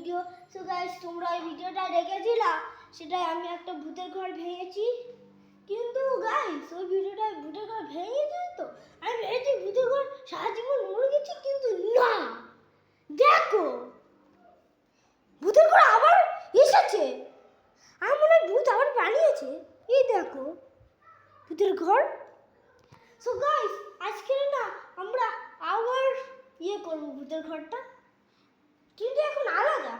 Video. So guys, তোমরা এই ভিডিওটা দেখেছিলা, সেটাই আমি একটা ভূতের ঘর ভেঙেছি। কিন্তু গাইস, ওই ভিডিওটা ভূতের ঘর ভেঙেছি তো আমি ভেবেছি ভূতের ঘর সারা জীবন মরে গেছি, কিন্তু না, দেখো ভূতের ঘর আবার এসেছে। আমার মনে হয় ভূত আবার পালিয়েছে। এই দেখো ভূতের ঘর। সো গাইস, আজকে না আমরা আবার করবো ভূতের ঘরটা, কিন্তু এখন আলাদা।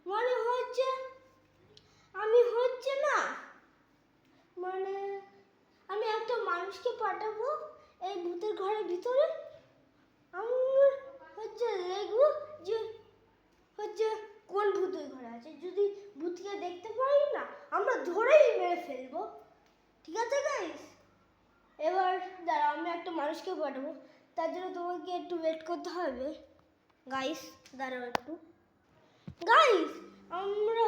মানে হচ্ছে আমি একটা মানুষকে পাঠাবো এই ভূতের ঘরের ভিতরে। আমরা দেখবো যে কোন ভূতের ঘরে আছে। যদি ভূতকে দেখতে পাই না, আমরা ধরেই মেরে ফেলবো। ঠিক আছে গাইস? এবার দাঁড়াও, আমি একটা মানুষকে পাঠাবো, তার জন্য তোমাকে একটু ওয়েট করতে হবে। গাইস দাঁড়াও একটু। গাইস, আমরা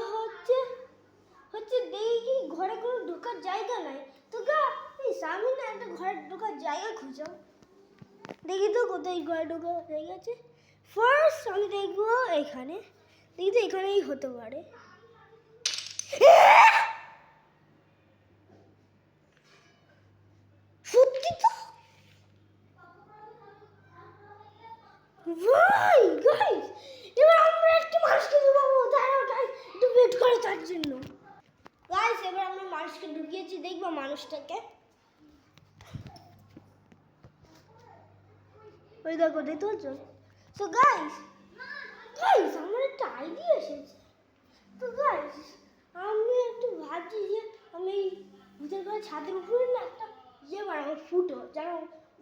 দেখি ঘরে কোনো ঢোকার জায়গা নাই। তো গাইস, আমি না একটা ঘরে ঢোকার জায়গা খুঁজো। দেখি তো কোথায় ঘরে ঢোকার জায়গা আছে। ফার্স্ট আমি দেখবো এখানে। দেখি তো এখানেই হতে পারে। সত্যি তো ভাই। গাইস, এবার আমরা একটা মানুষকে ঢুকাবো। দাঁড়াও গাইস, একটু ওয়েট করো তার জন্য। গাইস, এবার আমরা মানুষকে ঢুকিয়েছি, দেখবো মানুষটাকে। ওই দেখো, দেখতে পাচ্ছ? সো গাইস, আমার একটা আইডিয়া এসেছে। তো গাইস, আমি একটু ভাবছি যে আমি ভূতের ঘরে ছাদের উপরে না একটা বানাবো, ফুটো, যেন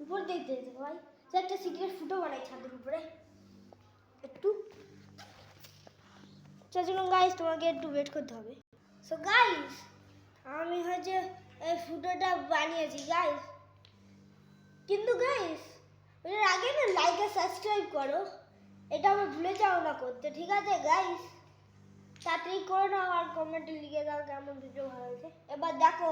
উপর দেখতে যেতে পাই। সে একটা সিক্রেট ফুটো বানাই ছাদের উপরে একটু। তার জন্য গাইস তোমাকে একটু ওয়েট করতে হবে। সো গাইস, আমি এই ফুটোটা বানিয়েছি গাইস। কিন্তু গাইস, এর আগে না লাইক আর সাবস্ক্রাইব করো, এটা আমি ভুলে যাও না করতে। ঠিক আছে গাইস? তাড়াতাড়ি করে নাও আর কমেন্টে লিখে দাও কেমন ভিডিও ভালো হয়েছে। এবার দেখো।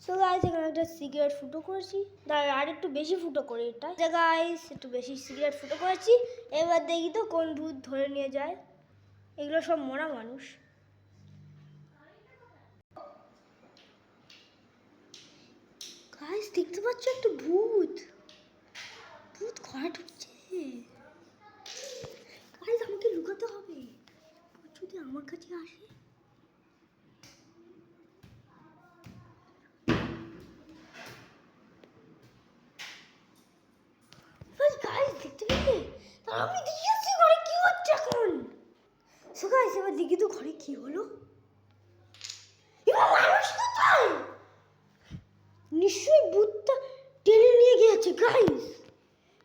সো গাইস, এখানে একটা সিগারেট ফুটো করেছি। দাঁড়া, আর একটু বেশি ফুটো করি এটা। গাইস, একটু বেশি সিগারেট ফুটো করেছি। এবার দেখি তো কোন ভূত ধরে নিয়ে যায়। এগুলো সব মরা মানুষ। গাইস, দেখতে পাচ্ছ একটা ভূত ঘরে ঢুকছে। গাইস, আমাকে লুকাতে হবে, যদি আমার কাছে আসে। গাইস, দেখতে পেলে? তাহলে আমি দেখি আসছি ঘরে কি হচ্ছে এখন। সো গাইস, এবার দেখি তো ঘরে কি হলো। এবার মানুষ কোথায়? নিশ্চয়ই ভূতটা টেনে নিয়ে গিয়েছে গাইস।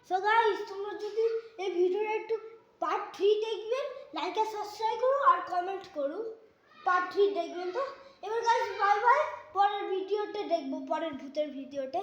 সো গাইস, তোমরা যদি এই ভিডিওটা একটু পার্ট 3 দেখবেন, লাইক আর সাবস্ক্রাইব করো আর কমেন্ট করো। পার্ট 3 দেখবেন তো। এবার গাইস বাই বাই, পরের ভিডিওতে দেখবো, পরের ভূতের ভিডিওতে।